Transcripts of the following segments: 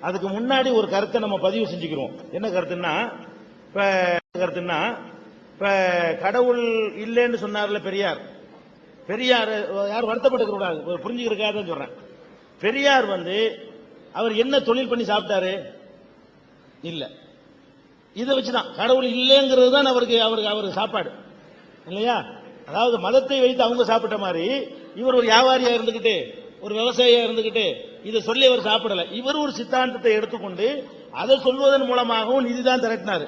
அதுக்கு முன்னாடி ஒரு கருத்தை நம்ம பதிவு செஞ்சுக்கிறோம். என்ன கருத்துன்னா, இப்ப கடவுள் இல்லைன்னு சொன்னார்ல பெரியார். பெரியார் யார் வருத்தப்பட்டு கூடாது, புரிஞ்சுக்கிறதுக்காக தான் சொல்றேன். பெரியார் அவர் என்ன தொழில் பண்ணி சாப்பிட்டாரு? இல்ல, இதை வச்சுதான் கடவுள் இல்லைங்கிறது தான் அவருக்கு சாப்பாடு இல்லையா? அதாவது மதத்தை வைத்து அவங்க சாப்பிட்ட மாதிரி இவர் ஒரு வியாபாரியா இருந்துகிட்டு, ஒரு விவசாயியா இருந்துகிட்டு இதை சொல்லி அவர் சாப்பிடல. இவர் ஒரு சித்தாந்தத்தை எடுத்துக்கொண்டு அதை சொல்வதன் மூலமாகவும் நிதி தான் திரட்டினாரு.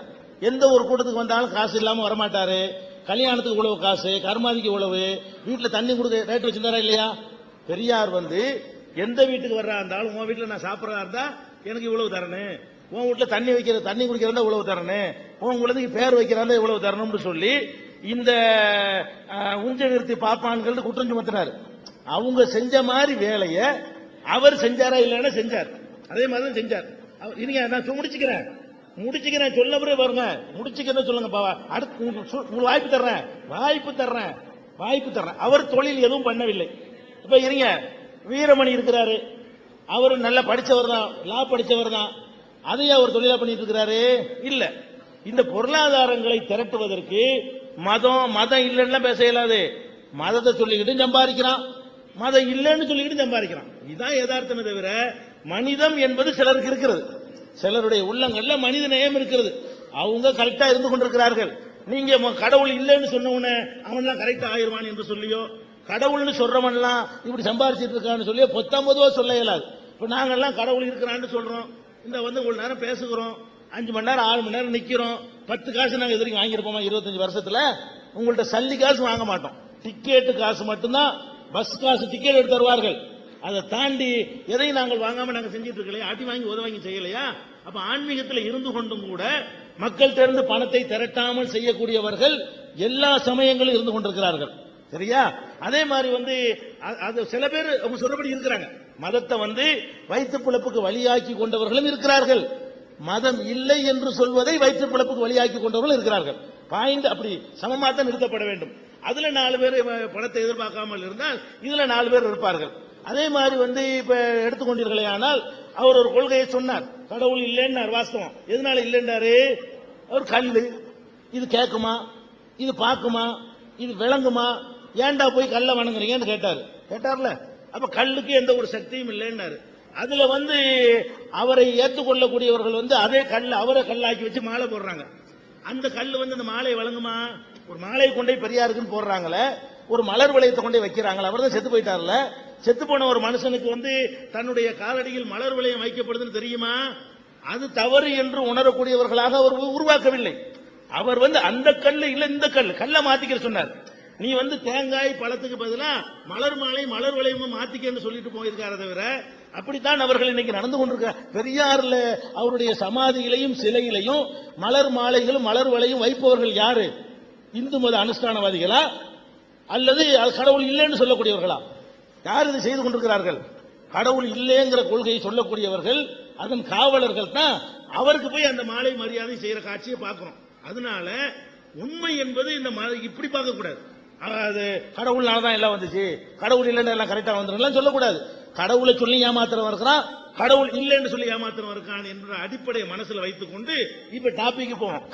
எந்த ஒரு கூட்டத்துக்கு வந்தாலும் காசு இல்லாம வரமாட்டாரு. கல்யாணத்துக்கு உழவு காசு, கர்மாதிக்கு உழவு, வீட்டுல தண்ணி கொடுக்க ரேட் வச்சிருந்தாரா இல்லையா? பெரியார் எந்த வீட்டுக்கு வர்றா இருந்தாலும், உன் வீட்டுல நான் சாப்பிடறதா இருந்தா எனக்கு இவ்வளவு தரணும், உன் வீட்டுல தண்ணி குடிக்கிறதா இவ்வளவு தரணும், உன் குழந்தைக்கு பேர் வைக்கிறதா இவ்வளவு தரணும்னு சொல்லி இந்த உஞ்ச நிறுத்தி பாப்பான்கள் குற்றம் சுமத்தினார். அவங்க செஞ்ச மாதிரி வேலைய அவர் செஞ்சாரா இல்லைன்னா செஞ்சார். அதே மாதிரி செஞ்சார். நான் முடிச்சுக்கிறேன் சொல்ல பிறகு பாருங்க, முடிச்சுக்கிறேன் சொல்லுங்க, அடுத்து உங்களுக்கு வாய்ப்பு தர்றேன். அவர் தொழில் எதுவும் பண்ணவில்லை. இப்ப இருங்க, வீரமணி இருக்கிறாரு, அவர் நல்லா படிச்சவர் தான், லா படிச்சவர் தான், அதையே அவர் தொழிலா பண்ணிட்டு இருக்கிறாரு இல்ல. இந்த பொருளாதாரங்களை திரட்டுவதற்கு மதம் இல்லைன்னா பேச இயலாது. மதத்தை சொல்லிக்கிட்டு சம்பாதிக்கிறான், மதம் இல்லைன்னு சொல்லிக்கிட்டு சம்பாதிக்கிறான். இதுதான் யதார்த்தமே தவிர மனிதம் என்பது சிலருக்கு இருக்கிறது. சிலருடைய உள்ளங்கள்ல மனித நேயம் இருக்கிறது. அவங்க கரெக்டா இருந்து கொண்டிருக்கிறார்கள். நீங்க கடவுள் இல்லைன்னு சொன்ன உடனே அவன் கரெக்டா ஆயிடுவான் என்று சொல்லியோ, கடவுள்னு சொல்றவன்லாம் இப்படி சம்பாதிச்சிட்டு இருக்கான்னு சொல்லியோ பொதுவா சொல்ல இயலாது. இப்ப நாங்கெல்லாம் கடவுள் இருக்கிறான்னு சொல்றோம், இந்த ஒரு நேரம் பேசுகிறோம், 5 மணி நேரம் 6 மணி நேரம் நிக்கிறோம். 10 காசு நாங்க எதிர்க்கு வாங்கியிருப்போமா 25 வருஷத்துல? உங்கள்ட்ட சல்லி காசு வாங்க மாட்டோம். டிக்கெட்டு காசு மட்டும்தான், பஸ் காசு டிக்கெட் எடுத்து தருவார்கள். அதை தாண்டி எதையும் நாங்கள் வாங்காம நாங்கள் செஞ்சிட்டு இருக்கலையா? ஆட்டி வாங்கி உதவாங்கி செய்யலையா? அப்ப ஆன்மீகத்தில் இருந்து கொண்டும் கூட மக்கள் தெரிந்து பணத்தை திரட்டாமல் செய்யக்கூடியவர்கள் எல்லா சமயங்களும் இருந்து கொண்டிருக்கிறார்கள். சரியா? அதே மாதிரி அது சில பேர் அவங்க சொல்றபடி இருக்கிறாங்க. மதத்தை வயிற்று பிழப்புக்கு வழியாக்கி கொண்டவர்களும் இருக்கிறார்கள். மதம் இல்லை என்று சொல்வதை வயிற்று பிழப்புக்கு வழியாக்கி கொண்டவர்கள் இருக்கிறார்கள். பாயிண்ட் அப்படி சமமாத்தான் நிறுத்தப்பட வேண்டும். அதுல 4 பேர் பணத்தை எதிர்பார்க்காமல் இருந்தால் இதுல 4 பேர் இருப்பார்கள். அதே மாதிரி இப்ப எடுத்துக்கொண்டீர்களே, ஆனால் அவர் ஒரு கொள்கையை சொன்னார், கடவுள் இல்லைன்னு வாஸ்தவம். எதனால இல்லைன்றாரு? அவர் கல்லு, இது கேட்குமா, இது பார்க்குமா, இது விளங்குமா, ஏன்டா போய் கல்ல வணங்குறீங்கன்னு கேட்டார்ல. அப்ப கல்லுக்கு எந்த ஒரு சக்தியும் இல்லைன்னாரு. அதுல அவரை ஏற்றுக்கொள்ளக்கூடியவர்கள் அதே கல் அவரை கல்லாக்கி வச்சு மாலை போடுறாங்க. அந்த கல்லு அந்த மாலையை வழங்குமா? ஒரு மாலையை கொண்டே பெரியாருக்குன்னு போடுறாங்களே, ஒரு மலர் வளையத்தை கொண்டே வைக்கிறாங்களா? அவர் தான் செத்து போயிட்டார்ல. செத்து போன ஒரு மனுஷனுக்கு தன்னுடைய காலடியில் மலர் வளையம் வைக்கப்படுதுன்னு தெரியுமா? அது தவறு என்று உணரக்கூடியவர்களாக அவர் உருவாக்கவில்லை. அவர் அந்த கல்லு இல்ல, இந்த கல்லை மாத்திக்க சொன்னார். நீ தேங்காய் பழத்துக்கு பதிலா மலர் மாலை மலர் வளையமும் மாத்திக்கன்னு சொல்லிட்டு போயிருக்கார தவிர, அப்படித்தான் அவர்கள் இன்னைக்கு நடந்து கொண்டிருக்கிறார். பெரியார்ல அவருடைய சமாதியிலையும் சிலையிலையும் மலர் மாலைகளும் மலர் வளையும் வைப்பவர்கள் யாரு? இந்து மத அனுஷ்டானவாதிகளா அல்லது கடவுள் இல்லைன்னு சொல்லக்கூடியவர்களா? யார் இதை செய்து கொண்டிருக்கிறார்கள்? கடவுள் இல்லைங்கிற கொள்கையை சொல்லக்கூடியவர்கள், அதன் காவலர்கள் தான். அவருக்கு போய் அந்த மாலை மரியாதை செய்யற காட்சியை பார்க்கிறோம். அதனால உண்மை என்பது இந்த இப்படி பார்க்க கூடாது. அது கடவுள்னாலதான் எல்லாம் வந்துச்சு, கடவுள் இல்லைன்னு எல்லாம் கரெக்டா வந்துடும் சொல்லக்கூடாது. கடவுளை சொல்லி ஏமாத்திரம் இருக்கிறான், கடவுள் இல்லைன்னு சொல்லி ஏமாத்திரம் இருக்கான் என்ற அடிப்படையை மனசுல வைத்துக் கொண்டு இப்ப டாபிக் போவோம்.